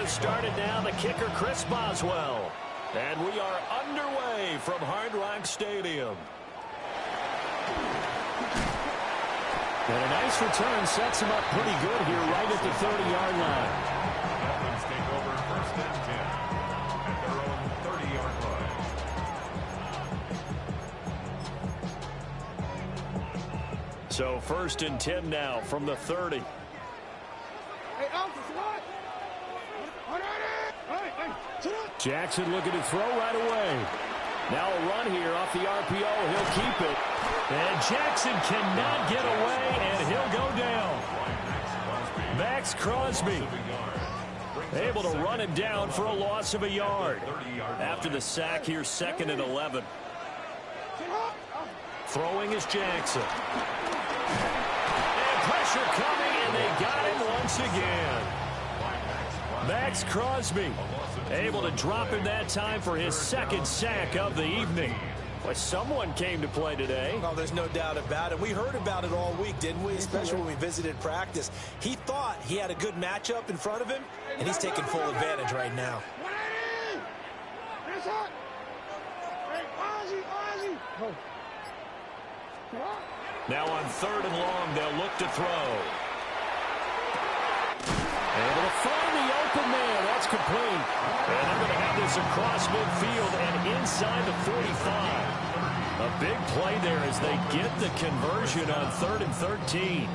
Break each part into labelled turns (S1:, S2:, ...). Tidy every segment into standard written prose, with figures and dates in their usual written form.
S1: has started now. The kicker, Chris Boswell. And we are underway from Hard Rock Stadium. And a nice return sets him up pretty good here right at the 30-yard line.
S2: Dolphins take over first and 10 at their own 30-yard line.
S1: So first and 10 now from the 30. Jackson looking to throw right away. Now a run here off the RPO. He'll keep it. And Jackson cannot get away, and he'll go down. Max Crosby able to run him down for a loss of a yard. After the sack here, 2nd and 11. Throwing is Jackson. And pressure coming, and they got him once again. Max Crosby able to drop him that time for his 2nd sack of the evening. Well, someone came to play today.
S3: Oh, there's no doubt about it. We heard about it all week, didn't we? Especially when we visited practice. He thought he had a good matchup in front of him, and he's taking full advantage right now.
S1: Now on 3rd and long, they'll look to throw. Able to find the open man. That's complete. And they're going to have this across midfield and inside the 45. A big play there as they get the conversion on 3rd and 13.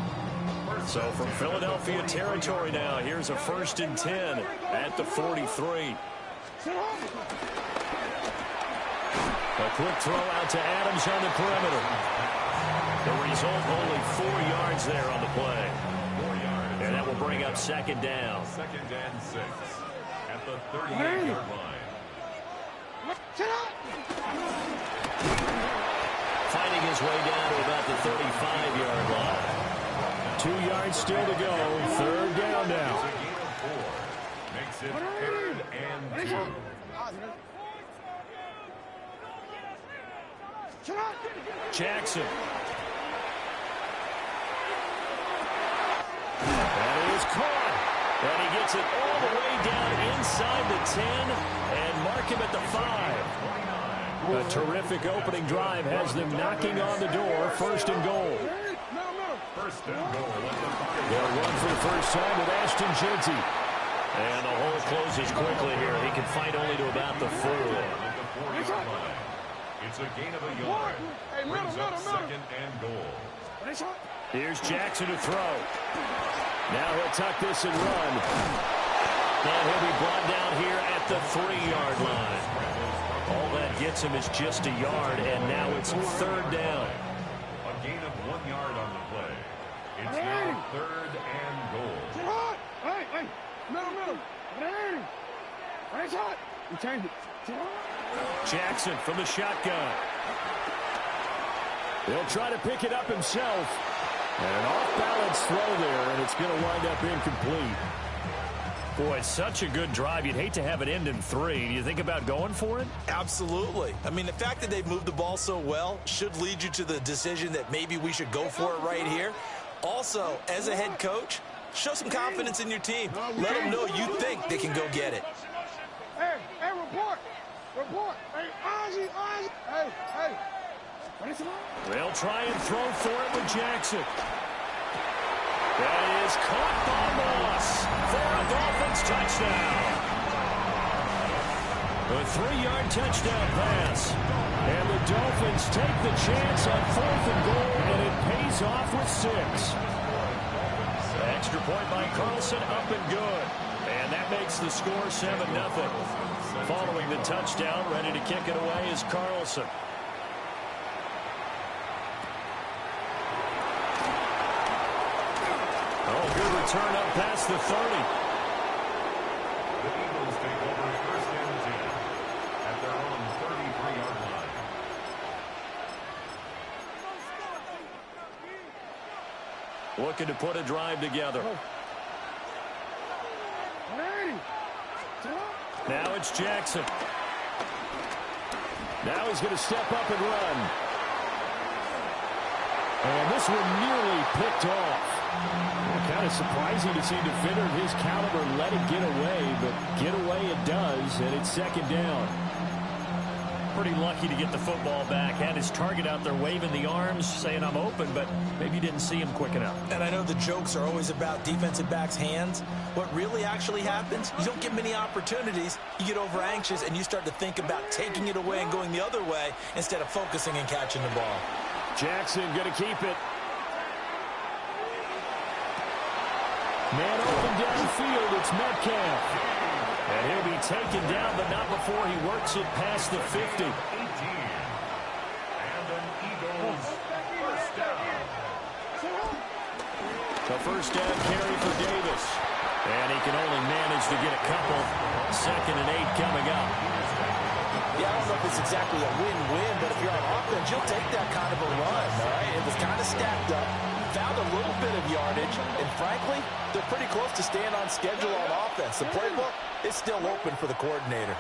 S1: So from Philadelphia territory now, here's a 1st and 10 at the 43. A quick throw out to Adams on the perimeter. The result, only 4 yards there on the play.
S2: 4 yards.
S1: And that will bring up 2nd down.
S2: 2nd and 6 at the 38-yard line.
S1: Fighting his way down to about the 35-yard line. 2 yards still to go. 3rd down now.
S2: Makes it 3rd and 2.
S1: Jackson. That is caught. And he gets it all the way down inside the 10 and mark him at the 5. A terrific opening drive has them knocking on the door. 1st and goal.
S2: 1st and goal.
S1: They'll run for the first time with Ashton Jeanty. And the hole closes quickly here. He can fight only to about the 4.
S2: It's a gain of a yard. Brings up 2nd and goal.
S1: Here's Jackson to throw. Now he'll tuck this and run. And he'll be brought down here at the 3-yard line. All that gets him is just a yard, and now it's 3rd down.
S2: A gain of 1 yard on the play. It's now 3rd and goal.
S1: Jackson from the shotgun. He'll try to pick it up himself. And an off-balance throw there, and it's going to wind up incomplete. Boy, it's such a good drive. You'd hate to have it end in 3. Do you think about going for it?
S3: Absolutely. I mean, the fact that they've moved the ball so well should lead you to the decision that maybe we should go for it right here. Also, as a head coach, show some confidence in your team. Let them know you think they can go get it.
S4: Hey, report. Hey, Ozzy. Hey.
S1: They'll try and throw for it with Jackson. That is caught by Moss for a Dolphins touchdown. A 3-yard touchdown pass. And the Dolphins take the chance on 4th and goal, and it pays off with 6. Extra point by Carlson, up and good. And that makes the score 7-0. Following the touchdown, ready to kick it away is Carlson. Good return up past the 30.
S2: The Eagles take over 1st and 10 at their own 33-yard line.
S1: Looking to put a drive together. Now it's Jackson. Now he's going to step up and run. And this one nearly picked off. Kind of surprising to see a defender of his caliber let it get away, but get away it does, and it's second down. Pretty lucky to get the football back. Had his target out there waving the arms, saying I'm open, but maybe didn't see him quick enough.
S3: And I know the jokes are always about defensive backs' hands. What really actually happens, you don't get many opportunities. You get over anxious, and you start to think about taking it away and going the other way instead of focusing and catching the ball.
S1: Jackson going to keep it. Man open downfield, it's Metcalf. And he'll be taken down, but not before he works it past the 50.
S2: 18. And an Eagles first down.
S1: The first down carry for Davis. And he can only manage to get a couple. 2nd and 8 coming up.
S3: Yeah, I don't know if it's exactly a win-win, but if you're on offense, you'll take that kind of a run, all right? It was kind of stacked up, found a little bit of yardage, and frankly, they're pretty close to staying on schedule on offense. The playbook is still open for the coordinator.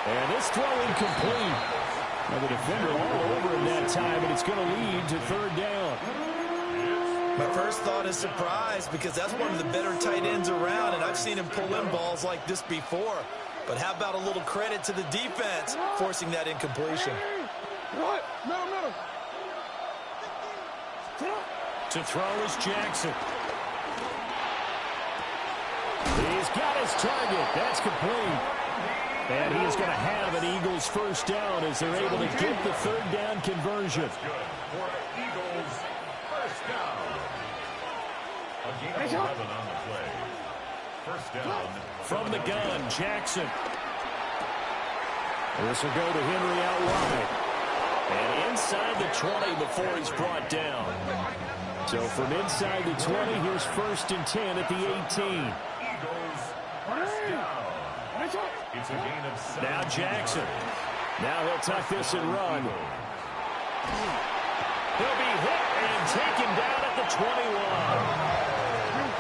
S1: And this throw incomplete. Now the defender all over him that time, and it's going to lead to 3rd down.
S3: My first thought is surprise because that's one of the better tight ends around, and I've seen him pull in balls like this before. But how about a little credit to the defense forcing that incompletion?
S4: What? Middle.
S1: To throw is Jackson. He's got his target. That's complete. And he is going to have an Eagles first down as they're able to get the 3rd down conversion.
S2: Good for Eagles first down. A gain of 11 on the play. First down.
S1: From the gun, Jackson. This will go to Henry out wide. And inside the 20 before he's brought down. So from inside the 20, here's 1st and 10 at the 18.
S2: Eagles first down. It's a gain of 7.
S1: Now Jackson. Now he'll tuck this and run. He'll be hit and taken down at the 21.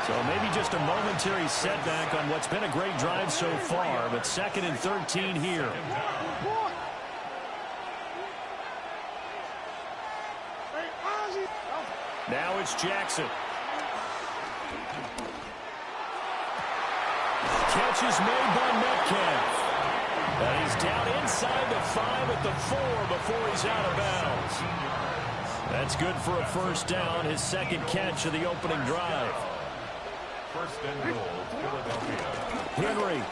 S1: So maybe just a momentary setback on what's been a great drive so far, but 2nd and 13 here. Now it's Jackson. Catch is made by Metcalf. And he's down inside the 5 at the 4 before he's out of bounds. That's good for a first down, his 2nd catch of the opening drive.
S2: First and goal, Philadelphia.
S1: Henry.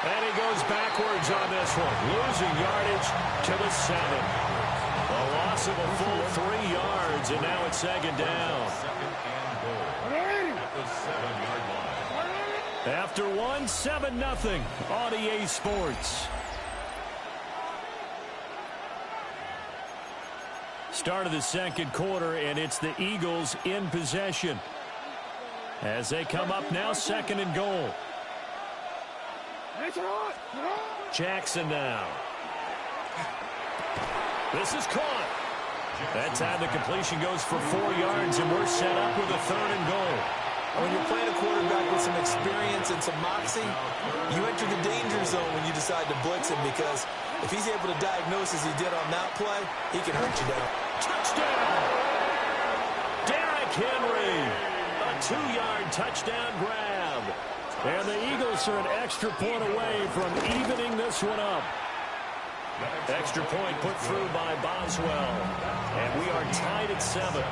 S1: And he goes backwards on this one, losing yardage to the 7. A loss of a full 3 yards, and now it's 2nd down.
S2: 2nd and goal at the 7-yard line.
S1: After 1, 7-0 on EA Sports. Start of the 2nd quarter, and it's the Eagles in possession. As they come up now, 2nd and goal. Jackson now. This is caught. That time the completion goes for 4 yards, and we're set up with a 3rd and goal.
S3: When you're playing a quarterback with some experience and some moxie, you enter the danger zone when you decide to blitz him, because if he's able to diagnose as he did on that play, he can hurt you down.
S1: Touchdown! Derrick Henry! A 2-yard touchdown grab. And the Eagles are an extra point away from evening this one up. Extra point put through by Boswell. And we are tied at 7.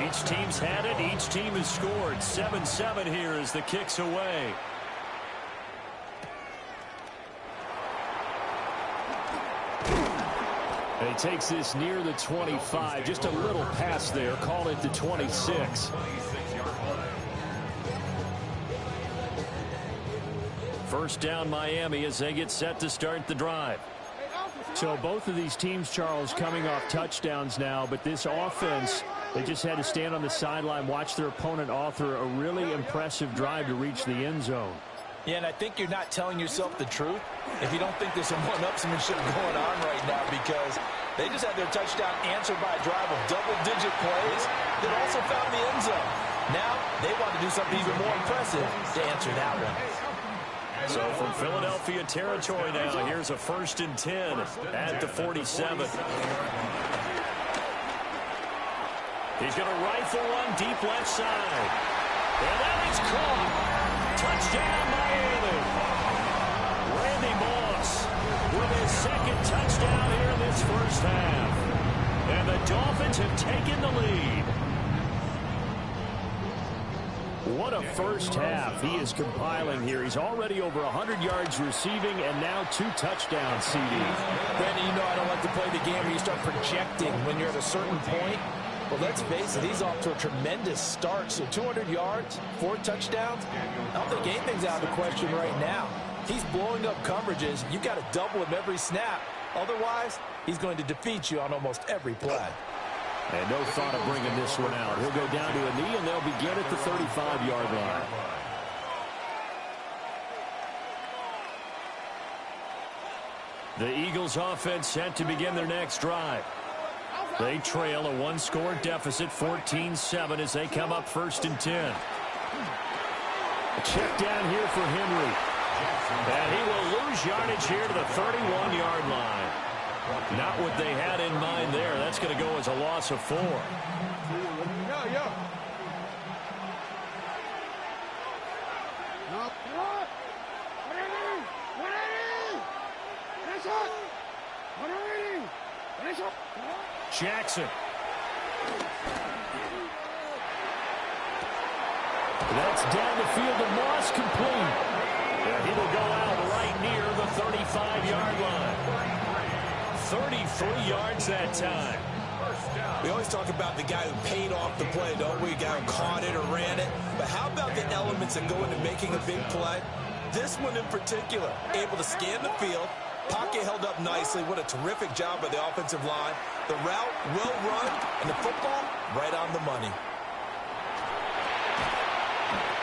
S1: Each team's had it. Each team has scored. 7-7 here as the kick's away. He takes this near the 25. Just a little pass there. Call it the 26. First down Miami as they get set to start the drive. So both of these teams, Charles, coming off touchdowns now, but this offense, they just had to stand on the sideline, watch their opponent author a really impressive drive to reach the end zone.
S3: Yeah, and I think you're not telling yourself the truth if you don't think there's some one-upsmanship going on right now, because They just had their touchdown answered by a drive of double-digit plays that also found the end zone. Now they want to do something even more impressive to answer that one.
S1: So from Philadelphia territory now, here's a 1st and 10 at the 47. He's going to rifle one deep left side. And that is caught. Touchdown, Miami. Randy Moss with his 2nd touchdown here in this first half. And the Dolphins have taken the lead. What a first half he is compiling here. He's already over 100 yards receiving and now 2 touchdowns, CD.
S3: Brandon, you know I don't like to play the game where you start projecting when you're at a certain point. But let's face it, he's off to a tremendous start. So 200 yards, 4 touchdowns. I don't think anything's out of the question right now. He's blowing up coverages. You've got to double him every snap. Otherwise, he's going to defeat you on almost every play.
S1: And no thought of bringing this one out. He'll go down to a knee, and they'll begin at the 35-yard line. The Eagles offense set to begin their next drive. They trail a 1-score deficit, 14-7, as they come up 1st and 10. A check down here for Henry. And he will lose yardage here to the 31-yard line. Not what they had in mind there. That's going to go as a loss of 4. Jackson. That's down the field to Moss, complete. And he will go out right near the 35-yard line. 33 yards that time.
S3: We always talk about the guy who paid off the play, don't we? The guy who caught it or ran it. But how about the elements that go into making a big play? This one in particular, able to scan the field. Pocket held up nicely. What a terrific job by the offensive line. The route, well run, and the football, right on the money.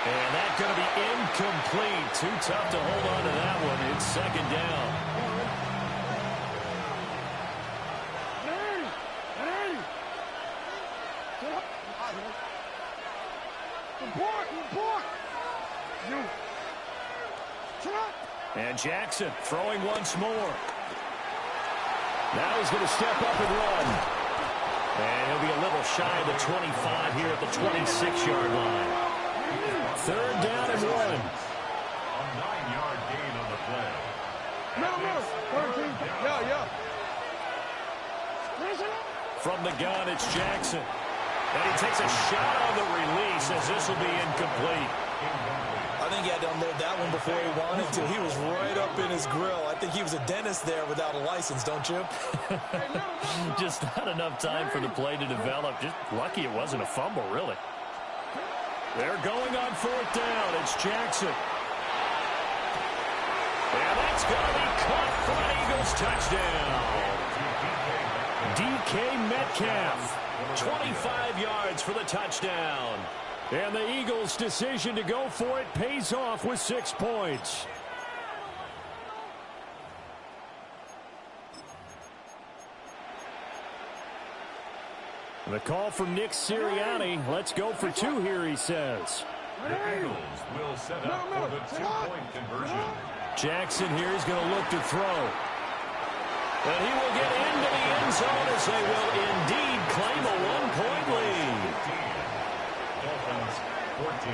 S1: And that's going to be incomplete. Too tough to hold on to that one. It's 2nd down. And Jackson throwing once more. Now he's going to step up and run. And he'll be a little shy of the 25 here at the 26-yard line. 3rd down and 1.
S2: A 9-yard gain on the play.
S1: From the gun, it's Jackson. And he takes a shot on the release as this will be incomplete.
S3: I think he had to unload that one before he wanted to. He was right up in his grill. I think he was a dentist there without a license, don't you?
S1: Just not enough time for the play to develop. Just lucky it wasn't a fumble, really. They're going on 4th down. It's Jackson. And that's going to be caught for an Eagles touchdown. DK Metcalf. 25 yards for the touchdown. And the Eagles' decision to go for it pays off with 6 points. The call from Nick Sirianni. Let's go for 2 here, he says.
S2: The Eagles will set up for the 2-point conversion.
S1: Jackson here is going to look to throw. And he will get into the end zone as they will indeed claim a 1-point lead.
S2: 15. Dolphins 14.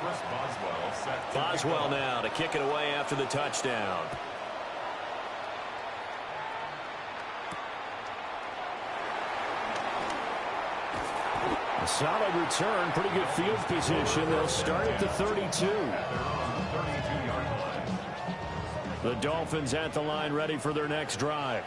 S2: Chris Boswell set to
S1: Boswell now to kick it away after the touchdown. A solid return, pretty good field position. They'll start at the 32. The Dolphins at the line, ready for their next drive.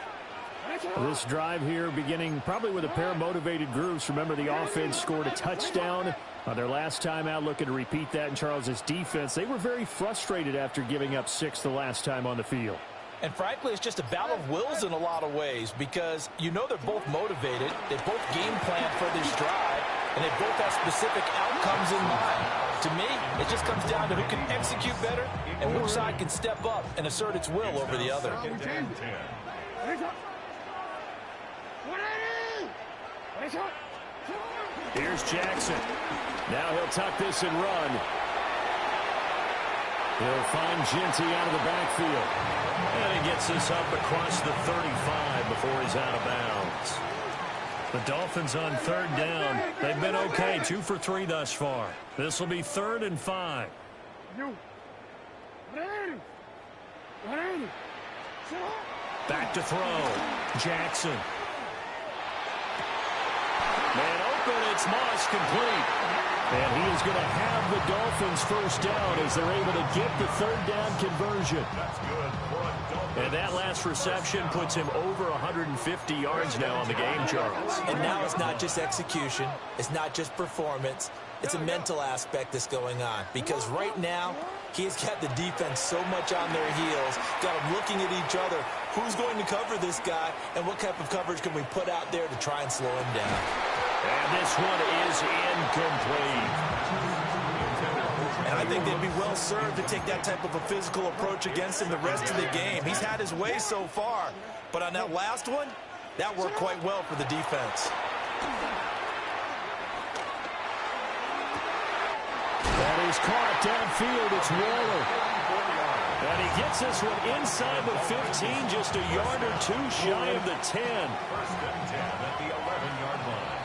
S1: This drive here beginning probably with a pair of motivated groups. Remember, the offense scored a touchdown on their last time out, looking to repeat that in Charles's defense. They were very frustrated after giving up 6 the last time on the field.
S3: And frankly, it's just a battle of wills in a lot of ways because you know they're both motivated. They both game plan for this drive, and they both have specific outcomes in mind. To me, it just comes down to who can execute better and which side can step up and assert its will over the other.
S1: Here's Jackson. Now he'll tuck this and run. He'll find Ginty out of the backfield. And he gets this up across the 35 before he's out of bounds. The Dolphins on third down. They've been okay, 2 for 3 thus far. This will be 3rd and 5. Back to throw. Jackson. Man open, it's Moss, complete. And he is going to have the Dolphins first down as they're able to get the 3rd down conversion.
S2: That's good.
S1: And that last reception puts him over 150 yards now on the game, Charles.
S3: And now it's not just execution. It's not just performance. It's a mental aspect that's going on. Because right now, he's got the defense so much on their heels, got them looking at each other. Who's going to cover this guy, and what type of coverage can we put out there to try and slow him down?
S1: And this one is incomplete.
S3: And I think they'd be well served to take that type of a physical approach against him the rest of the game. He's had his way so far, but on that last one, that worked quite well for the defense.
S1: That is caught downfield. It's Waller. And he gets this one inside the 15, just a yard or two shy of the 10.
S2: 1st and 10 at the 11-yard line.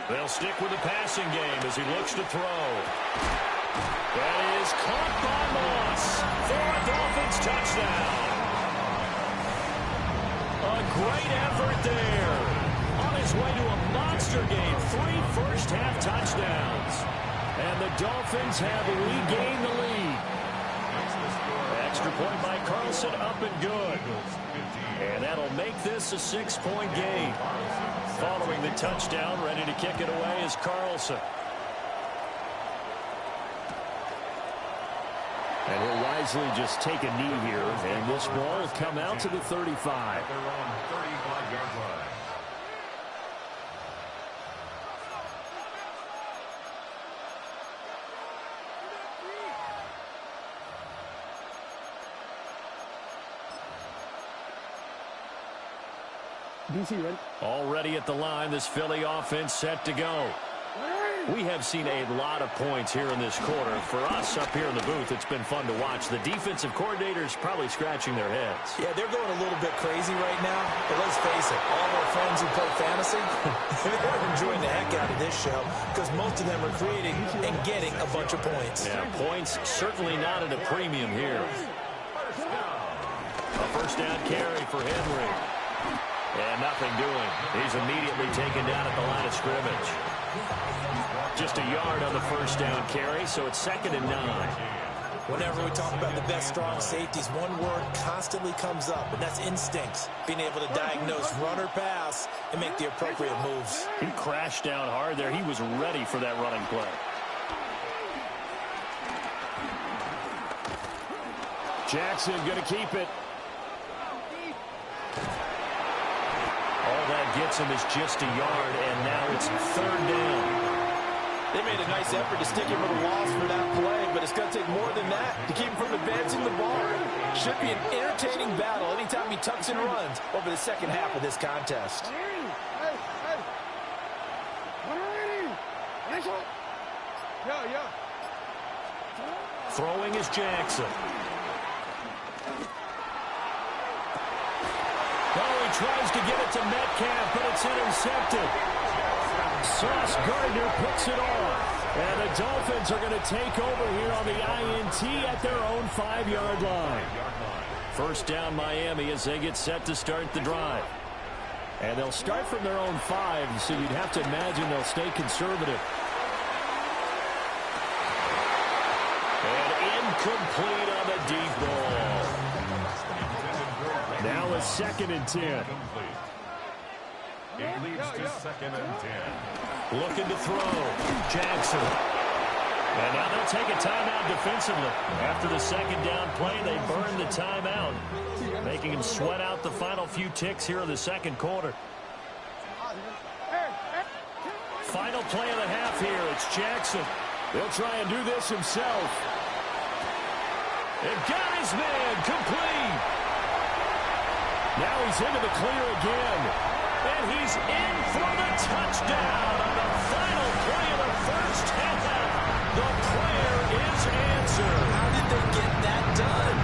S1: They'll stick with the passing game as he looks to throw. That is caught by Moss for a Dolphins touchdown. A great effort there. On his way to a monster game, 3 first-half touchdowns. And the Dolphins have regained the lead. Extra point by Carlson, up and good. And that'll make this a 6-point game. Following the touchdown, ready to kick it away is Carlson. And he'll wisely just take a knee here, and this ball will come out to the 35.
S2: Their own 35-yard line.
S4: DC, right?
S1: Already at the line, this Philly offense set to go. We have seen a lot of points here in this quarter. For us up here in the booth, it's been fun to watch. The defensive coordinators probably scratching their heads.
S3: Yeah, they're going a little bit crazy right now, but let's face it, all of our friends who play fantasy, they're enjoying the heck out of this show because most of them are creating and getting a bunch of points.
S1: Yeah, points certainly not at a premium here. A first down carry for Henry. And nothing doing. He's immediately taken down at the line of scrimmage. Just a yard on the first down carry, so it's 2nd and 9.
S3: Whenever we talk about the best strong safeties, one word constantly comes up, and that's instincts. Being able to diagnose run or pass and make the appropriate moves.
S1: He crashed down hard there. He was ready for that running play. Jackson going to keep it. All that gets him is just a yard, and now it's 3rd down.
S3: They made a nice effort to stick him with a loss for that play, but it's going to take more than that to keep him from advancing the ball. Should be an entertaining battle anytime he tucks and runs over the second half of this contest.
S1: Throwing is Jackson. Oh, he tries to get it to Metcalf, but it's intercepted. Sauce Gardner picks it off. And the Dolphins are going to take over here on the INT at their own 5-yard line. First down Miami as they get set to start the drive. And they'll start from their own 5, so you'd have to imagine they'll stay conservative. And incomplete on the deep ball. Now a 2nd and 10.
S2: It leads to 2nd and 10.
S1: Looking to throw. Jackson. And now they'll take a timeout defensively. After the 2nd down play, they burn the timeout, making him sweat out the final few ticks here in the 2nd quarter. Final play of the half here. It's Jackson. He'll try and do this himself. And got his man complete. Now he's into the clear again. And he's in for the touchdown on the final play of the first half. The prayer is answered.
S3: How did they get that done?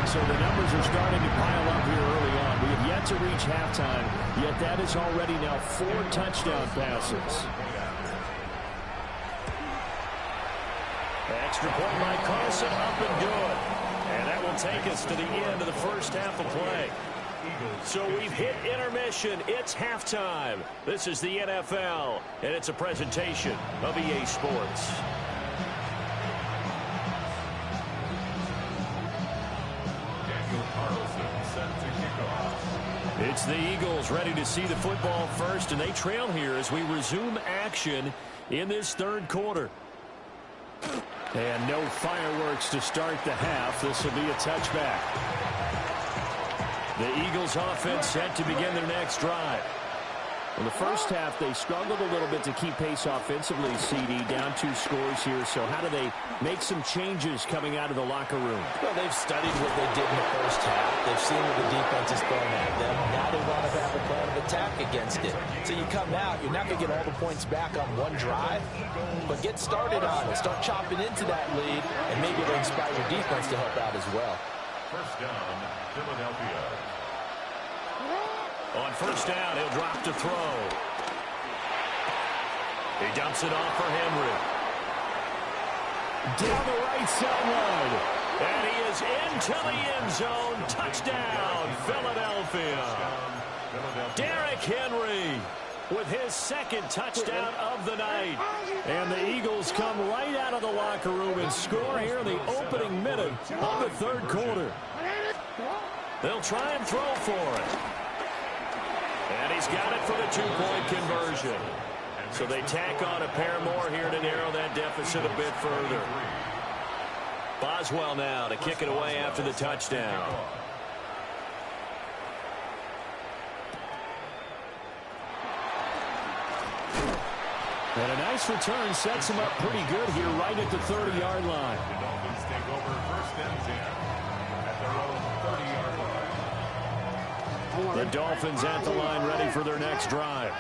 S1: So the numbers are starting to pile up here early on. We have yet to reach halftime, yet that is already now 4 touchdown passes. Extra point by Carson, up and good. And that will take us to the end of the first half of play. So we've hit intermission. It's halftime. This is the NFL, and it's a presentation of EA Sports.
S2: Daniel Carlson set to kick off.
S1: It's the Eagles ready to see the football first, and they trail here as we resume action in this 3rd quarter. And no fireworks to start the half. This will be a touchback. The Eagles offense set to begin their next drive. In the first half, they struggled a little bit to keep pace offensively, CD, down 2 scores here. So how do they make some changes coming out of the locker room?
S3: Well, they've studied what they did in the first half. They've seen what the defense is throwing at them. Now they want to have a plan of attack against it. So you come out, you're not going to get all the points back on one drive, but get started on it. Start chopping into that lead, and maybe it'll inspire your defense to help out as well.
S2: First down, Philadelphia.
S1: On first down, he'll drop to throw. He dumps it off for Henry. Down the right sideline. And he is into the end zone. Touchdown, Philadelphia. Derrick Henry with his 2nd touchdown of the night. And the Eagles come right out of the locker room and score here in the opening minute of the 3rd quarter. They'll try and throw for it. And he's got it for the 2-point conversion. So they tack on a pair more here to narrow that deficit a bit further. Boswell now to kick it away after the touchdown. And a nice return sets him up pretty good here right at the 30-yard line.
S2: The Dolphins take over 1st and 10 at their own 30-yard line.
S1: The Dolphins at the line ready for their next drive.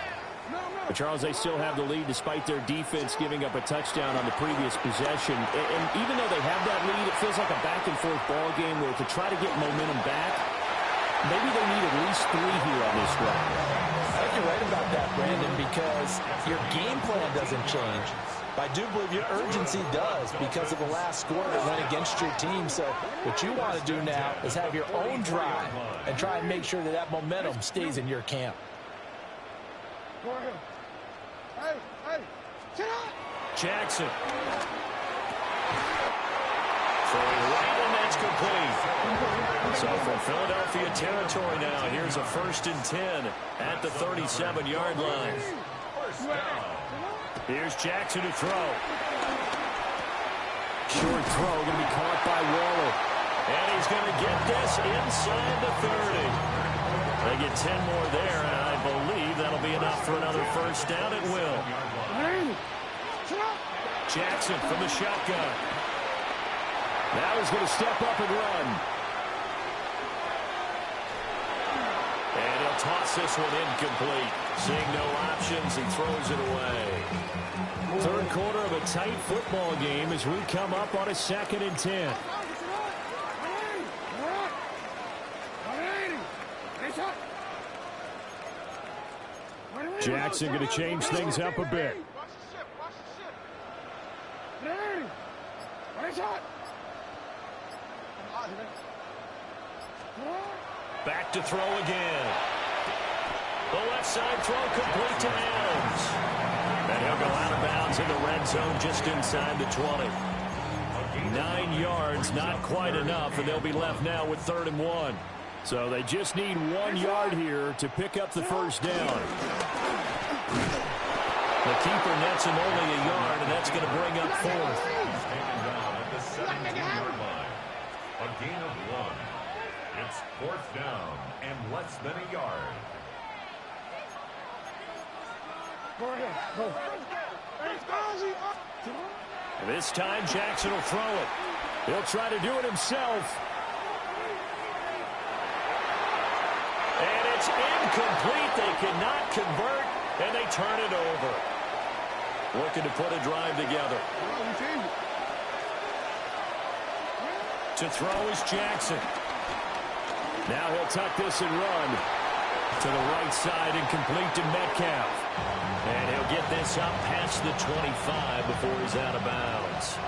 S1: But Charles, they still have the lead despite their defense giving up a touchdown on the previous possession. And even though they have that lead, it feels like a back-and-forth ball game where to try to get momentum back, maybe they need at least 3 here on this drive.
S3: I think you're right about that, Brandon, because your game plan doesn't change. But I do believe your urgency does because of the last score that went against your team. So what you want to do now is have your own drive and try and make sure that that momentum stays in your camp.
S1: Jackson. Throwing right, and that's complete. So from Philadelphia territory now, here's a 1st and 10 at the 37-yard line.
S2: First down.
S1: Here's Jackson to throw. Short throw going to be caught by Waller. And he's going to get this inside the 30. They get 10 more there, and I believe that'll be enough for another first down. It will. Jackson from the shotgun. Now he's going to step up and run. And he'll toss this one incomplete. Seeing no options, he throws it away. 3rd quarter of a tight football game as we come up on a 2nd and 10. Jackson going to change things up a bit. Back to throw again. The left side throw complete to Adams. And he'll go out of bounds in the red zone just inside the 20.
S2: A
S1: 9 yards, not quite enough, and they'll be left now with 3rd and 1. So they just need 1 yard here to pick up the first down. The keeper nets him only a yard, and that's going to bring up 4th.
S2: He's taken down at the 17-yard line. A gain of 1. It's 4th down and less than a yard.
S1: This time Jackson will throw it. He'll try to do it himself. And it's incomplete. They cannot convert, and they turn it over. Looking to put a drive together. To throw is Jackson. Now he'll tuck this and run. To the right side and complete to Metcalf. And he'll get this up past the 25 before he's out of bounds.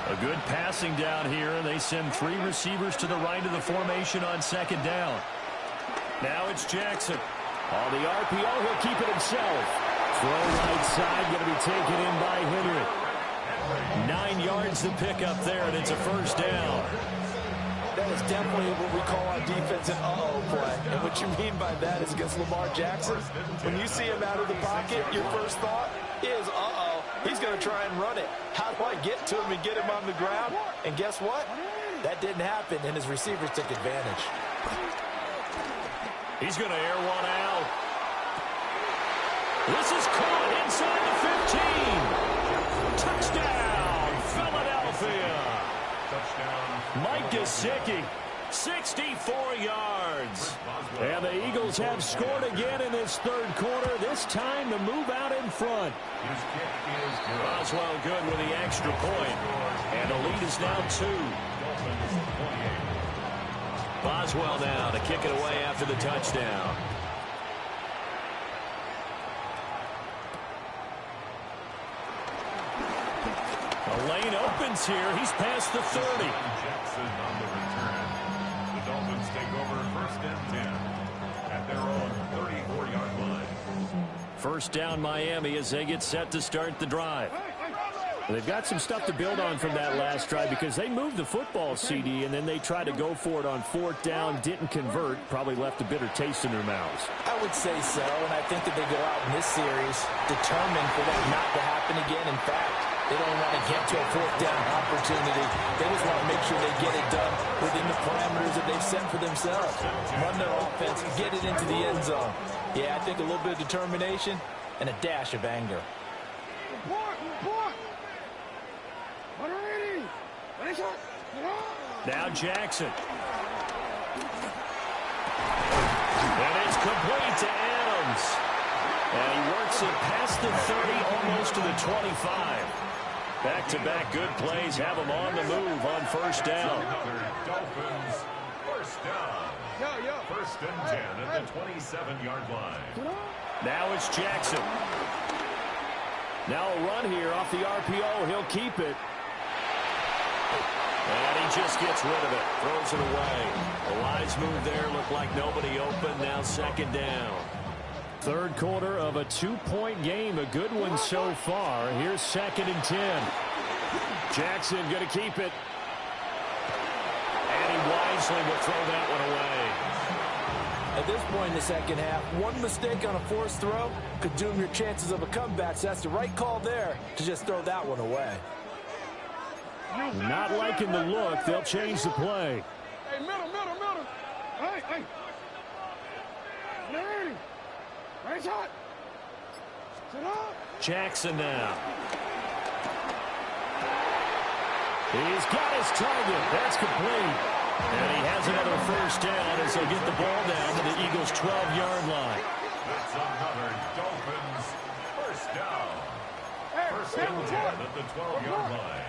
S1: A good passing down here, and they send 3 receivers to the right of the formation on 2nd down. Now it's Jackson. On the RPO, he'll keep it himself. Throw right side, going to be taken in by Henry. 9 yards to pick up there, and it's a 1st down.
S3: That is definitely what we call our defense an uh-oh play. And what you mean by that is against Lamar Jackson, when you see him out of the pocket, your first thought is, uh-oh, he's going to try and run it. How do I get to him and get him on the ground? And guess what? That didn't happen, and his receivers took advantage.
S1: He's going to air one out. This is caught inside the 15. Touchdown, Philadelphia. Mike Gesicki, 64 yards. And the Eagles have scored again in this 3rd quarter, this time to move out in front. Boswell good with the extra point. And the lead is now 2. Boswell now to kick it away after the touchdown. The lane opens here. He's past the 30.
S2: Jackson on the return. The Dolphins take over 1st and 10 at their own 34-yard line.
S1: 1st down Miami as they get set to start the drive. They've got some stuff to build on from that last drive because they moved the football, CD, and then they tried to go for it on 4th down, didn't convert, probably left a bitter taste in their mouths.
S3: I would say so, and I think that they go out in this series determined for that not to happen again. In fact, they don't want to get to a 4th down opportunity. They just want to make sure they get it done within the parameters that they've set for themselves. Run their offense, get it into the end zone. Yeah, I think a little bit of determination and a dash of anger.
S1: Now Jackson. And it's complete to Adams. And he works it past the 30, almost to the 25. Back-to-back good plays have him on the move on 1st down.
S2: Dolphins, 1st down. 1st and 10 at the 27-yard line.
S1: Now it's Jackson. Now a run here off the RPO. He'll keep it. And he just gets rid of it. Throws it away. The wise move there. Looked like nobody open. Now 2nd down. 3rd quarter of a 2-point game. A good one so far. Here's 2nd and 10. Jackson going to keep it. And he wisely will throw that one away.
S3: At this point in the 2nd half, one mistake on a forced throw could doom your chances of a comeback. So that's the right call there to just throw that one away.
S1: Not liking the look. They'll change the play.
S4: Hey, middle. Hey. Ready. Right shot. Sit up.
S1: Jackson now. He's got his target. That's complete. And he has another 1st down as they get the ball down to the Eagles' 12-yard line.
S2: That's another Dolphins 1st down. 1st and 10 at the 12-yard line.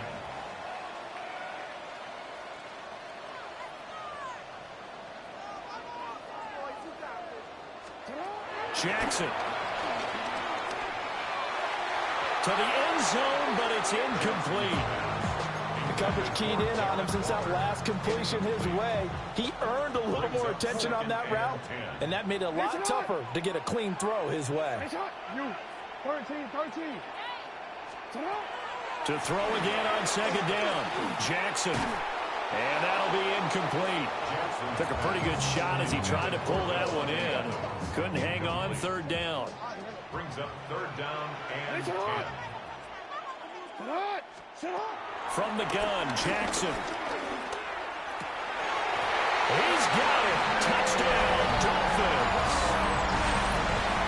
S1: Jackson. To the end zone, but it's incomplete.
S3: The coverage keyed in on him since that last completion his way. He earned a little more attention on that route, and that made it a lot tougher to get a clean throw his way.
S4: You 13.
S1: To throw again on second down. Jackson. And that'll be incomplete. Took a pretty good shot as he tried to pull that one in. Couldn't hang on. Third down.
S2: Brings up third down and 10.
S1: From the gun, Jackson. He's got it. Touchdown, Dolphins.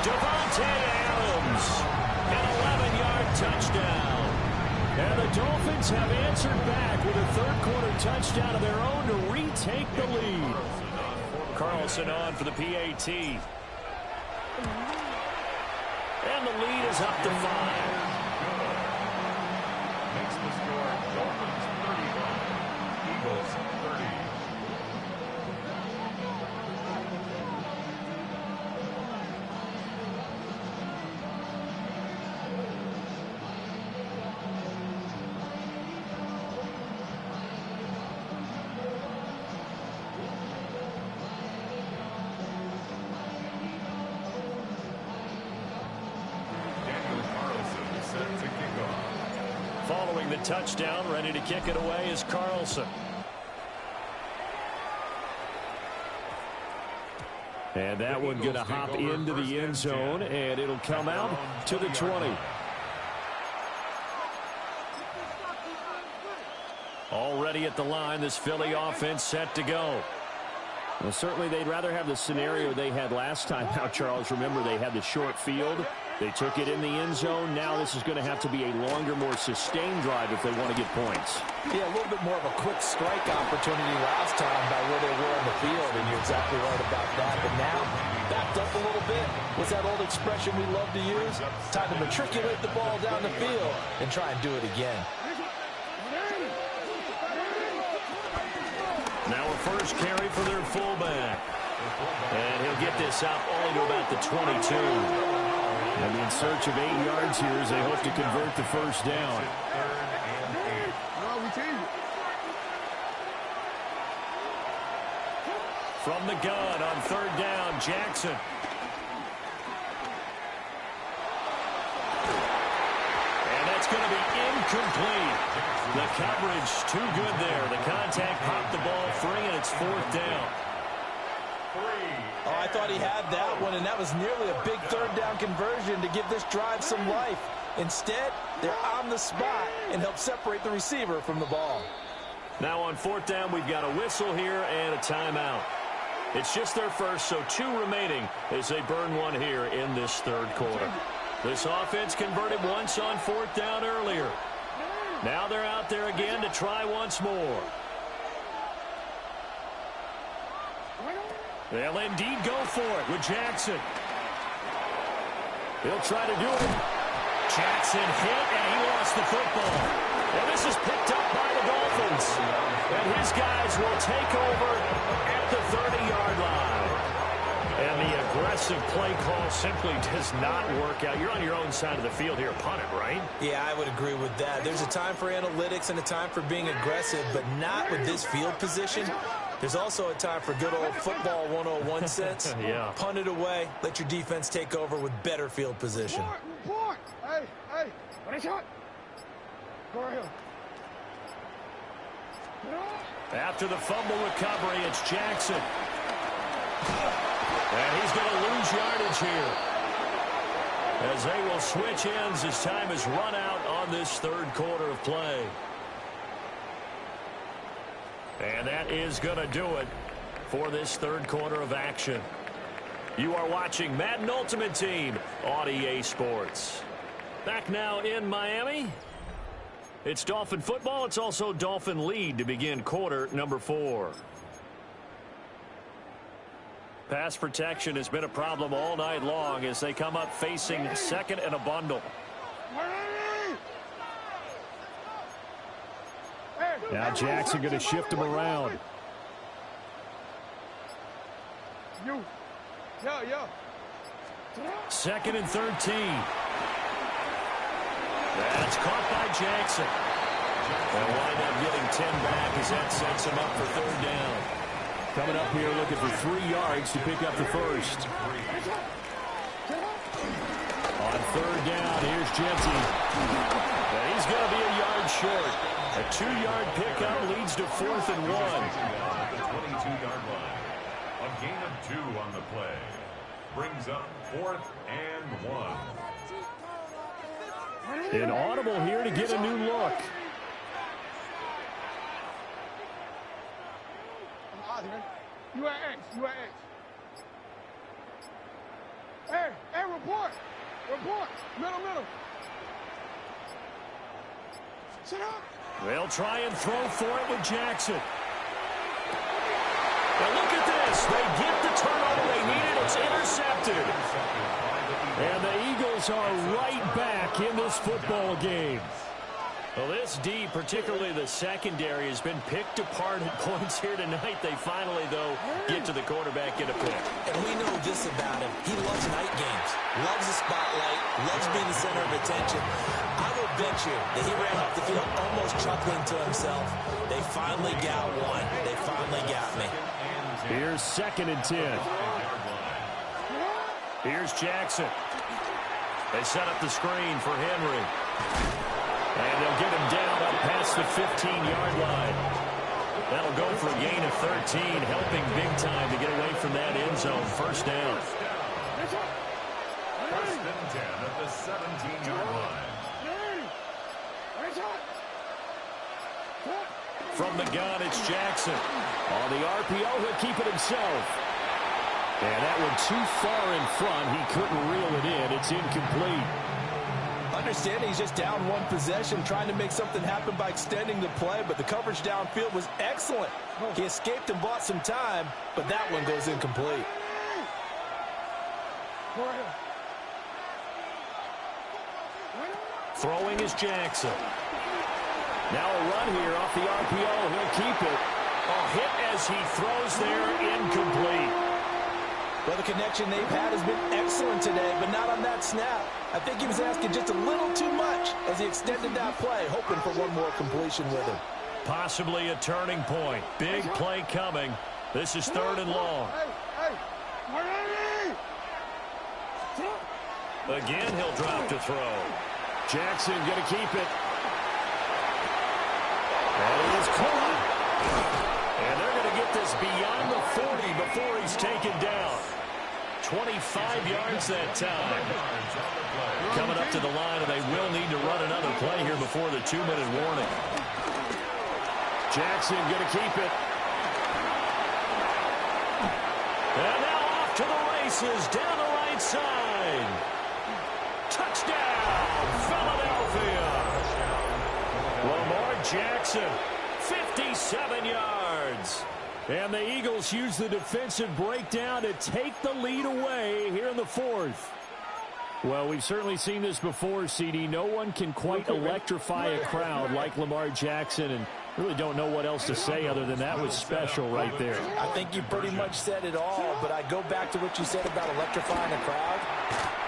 S1: Davante Adams. An 11-yard touchdown. And the Dolphins have answered back with a third-quarter touchdown of their own to retake the lead. Carlson on for the PAT. And the lead is up to 5.
S2: Makes the score Dolphins 31, Eagles 30.
S1: Following the touchdown, ready to kick it away is Carlson. And that one going to hop into the end zone, and it'll come out to the 20. Already at the line, this Philly offense set to go. Well, certainly they'd rather have the scenario they had last time. Now, Charles, remember they had the short field. They took it in the end zone. Now this is going to have to be a longer, more sustained drive if they want to get points.
S3: Yeah, a little bit more of a quick strike opportunity last time by where they were on the field, and you're exactly right about that. But now, backed up a little bit. What's that old expression we love to use? Time to matriculate the ball down the field and try and do it again.
S1: Now a first carry for their fullback. And he'll get this out only to about the 22. And in search of 8 yards here as they hope to convert the first down. From the gun on third down, Jackson. And that's going to be incomplete. The coverage too good there. The contact popped the ball free, and it's fourth down.
S3: Oh, I thought he had that one, and that was nearly a big third down conversion to give this drive some life. Instead, they're on the spot and help separate the receiver from the ball.
S1: Now on fourth down, we've got a whistle here and a timeout. It's just their first, so 2 remaining as they burn one here in this third quarter. This offense converted once on fourth down earlier. Now they're out there again to try once more. They'll indeed go for it with Jackson. He'll try to do it. Jackson hit, and he lost the football. And this is picked up by the Dolphins. And his guys will take over at the 30-yard line. And the aggressive play call simply does not work out. You're on your own side of the field here. Punt it, right?
S3: Yeah, I would agree with that. There's a time for analytics and a time for being aggressive, but not with this field position. There's also a time for good old football 101 sense.
S1: Yeah.
S3: Punt it away. Let your defense take over with better field position.
S4: Report. Hey, what is shot? Go ahead.
S1: After the fumble recovery, it's Jackson. And he's going to lose yardage here. As they will switch ends as time is run out on this third quarter of play. And that is going to do it for this third quarter of action. You are watching Madden Ultimate Team on EA Sports. Back now in Miami. It's Dolphin football. It's also Dolphin lead to begin quarter number 4. Pass protection has been a problem all night long as they come up facing second and a bundle. Now Jackson going to shift him around.
S4: Yeah.
S1: Second and 13. That's caught by Jackson. They'll wind up getting 10 back as that sets him up for third down. Coming up here looking for 3 yards to pick up the first. On On third down, here's Genty. And he's going to be a yard short. A 2-yard pickup leads to 4th and 1.
S2: At the 22-yard line. A gain of 2 on the play. Brings up 4th and 1.
S1: An audible here to get a new look.
S4: You at X. You at X. Hey, report. Report. Middle. Sit up.
S1: They'll try and throw for it with Jackson. Now look at this. They get the turnover they needed. It's intercepted. And the Eagles are right back in this football game. Well, this D, particularly the secondary, has been picked apart at points here tonight. They finally, though, get to the quarterback, get a pick.
S3: And we know this about him. He loves night games, loves the spotlight, loves being the center of attention. I will bet you that he ran off the field almost chuckling to himself. They finally got one. They finally got me.
S1: Here's 2nd and 10. Here's Jackson. They set up the screen for Henry. And they'll get him down up past the 15-yard line. That'll go for a gain of 13, helping big time to get away from that end zone. First down.
S2: First and 10 at the 17-yard line.
S1: From the gun, it's Jackson. On the RPO, he'll keep it himself. And that one too far in front. He couldn't reel it in. It's incomplete.
S3: Understanding he's just down one possession, trying to make something happen by extending the play, but the coverage downfield was excellent. He escaped and bought some time, but that one goes incomplete.
S1: Throwing is Jackson. Now a run here off the RPO. He'll keep it. A hit as he throws there, incomplete.
S3: Well, the connection they've had has been excellent today, but not on that snap. I think he was asking just a little too much as he extended that play, hoping for one more completion with him.
S1: Possibly a turning point. Big play coming. This is 3rd and long. Again, he'll drop to throw. Jackson going to keep it. And it is caught. And they're going to get this beyond the 40 before he's taken down. 25 yards that time. Coming up to the line, and they will need to run another play here before the 2-minute warning. Jackson going to keep it. And now off to the races down the right side. Touchdown, Philadelphia. Lamar Jackson, 57 yards. And the Eagles use the defensive breakdown to take the lead away here in the 4th. Well, we've certainly seen this before, CD. No one can quite electrify a crowd like Lamar Jackson, and really don't know what else to say other than that was special right there.
S3: I think you pretty much said it all, but I go back to what you said about electrifying a crowd.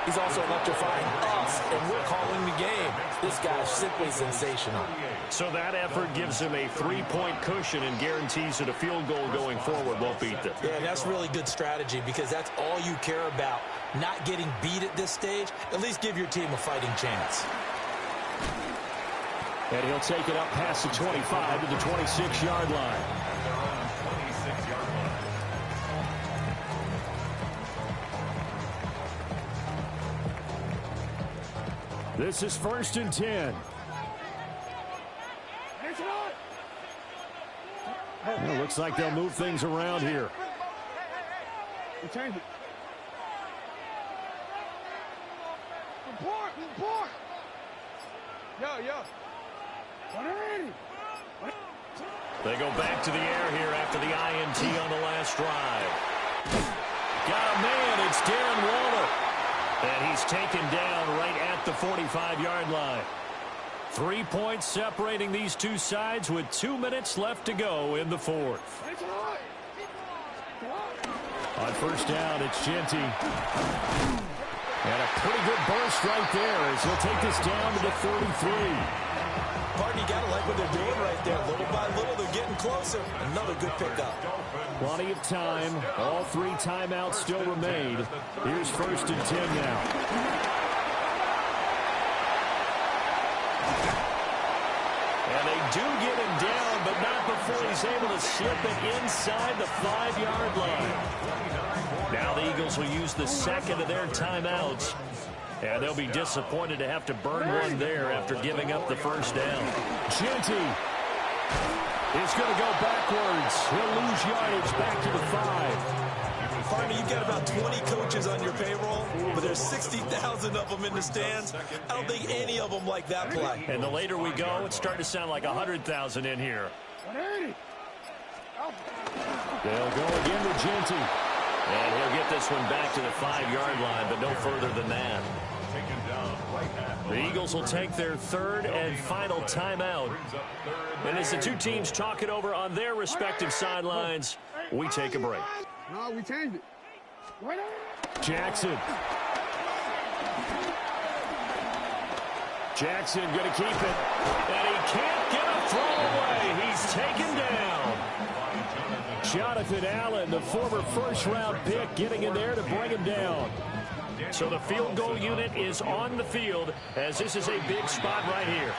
S3: He's also electrifying us, and we're calling the game. This guy's simply sensational.
S1: So that effort gives him a 3-point cushion and guarantees that a field goal going forward won't beat them.
S3: Yeah, that's really good strategy because that's all you care about. Not getting beat at this stage, at least give your team a fighting chance.
S1: And he'll take it up past the 25 to the 26-yard line. This is 1st and 10. Well, looks like they'll move things around here.
S4: Change it. Report. Yo.
S1: They go back to the air here after the INT on the last drive. Got a man. It's Darren Waller. And he's taken down right at the 45-yard line. 3 points separating these two sides with 2 minutes left to go in the 4th. On first down, it's Genty. And a pretty good burst right there as he'll take this down to the 33.
S3: Pardon, you got to like what they're doing right there. Little by little, they're getting closer. Another good pickup.
S1: Plenty of time. All 3 timeouts still remain. Here's 1st and 10 now. do get him down, but not before he's able to slip it inside the 5-yard line. Now the Eagles will use the second of their timeouts. And they'll be disappointed to have to burn one there after giving up the first down. Jeanty is going to go backwards. He'll lose yardage back to the 5.
S3: Partner, you've got about 20 coaches on your payroll, but there's 60,000 of them in the stands. I don't think any of them like that play.
S1: And the later we go, it's starting to sound like 100,000 in here. They'll go again to Jeanty. And he'll get this one back to the 5-yard line, but no further than that. The Eagles will take their third and final timeout. And as the two teams talk it over on their respective sidelines, we take a break.
S4: No, we changed it.
S1: Jackson. Jackson going to keep it. And he can't get a throw away. He's taken down. Jonathan Allen, the former first-round pick, getting in there to bring him down. So the field goal unit is on the field as this is a big spot right here.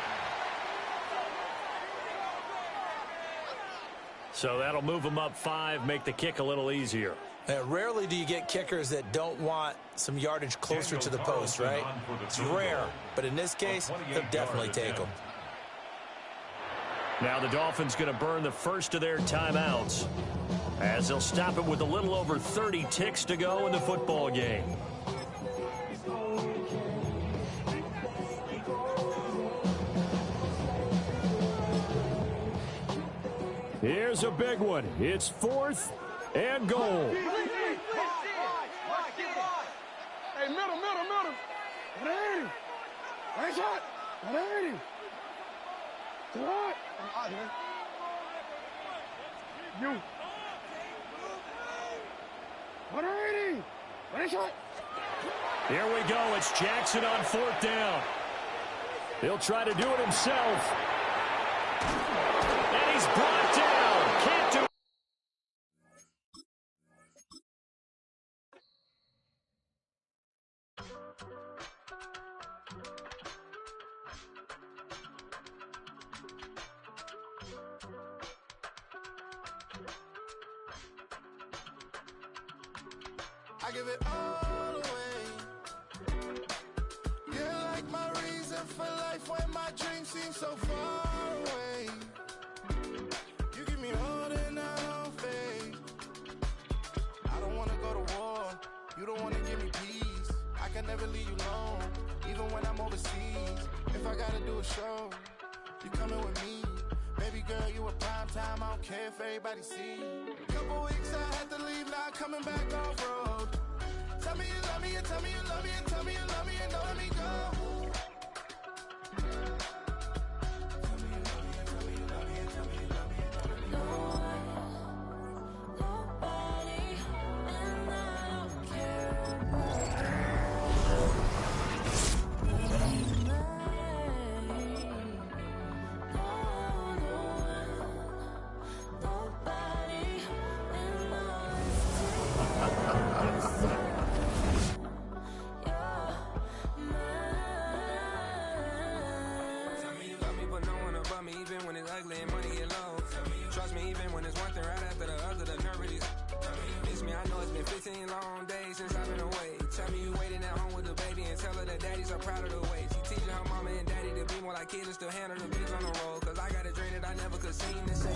S1: So that'll move them up 5, make the kick a little easier.
S3: Rarely do you get kickers that don't want some yardage closer to the post, right? It's rare, but in this case, they'll definitely take them.
S1: Now the Dolphins going to burn the first of their timeouts as they'll stop it with a little over 30 ticks to go in the football game. Here's a big one. It's 4th and goal.
S4: Hey, middle. 180. Right shot. 180. To what? I'm out here. You. 180. Right shot.
S1: Here we go. It's Jackson on 4th down. He'll try to do it himself. And he's brought down. Can't do it.
S5: I give it all away. You're like my reason for life when my dreams seem so far away. You give me all that I don't fade. I don't wanna go to war. You don't wanna give me peace. I can never leave you alone, even when I'm overseas. If I gotta do a show, you coming with me. Baby girl, you a prime time. I don't care if everybody see. Couple weeks I had to leave, now coming back off road. Tell me you love me, and tell me you love me, and tell me you love me, and don't let me go. Tell me you love me, and tell me you love me, and tell me you love me, and don't let me go.
S6: Nobody, and I don't care about
S5: long days since I've been away. Tell me you waiting at home with the baby and tell her that daddy's so proud of the way. She teaching her mama and daddy to be more like kids and still handle the bitch on the road. Cause I got a dream that I never could seem to say.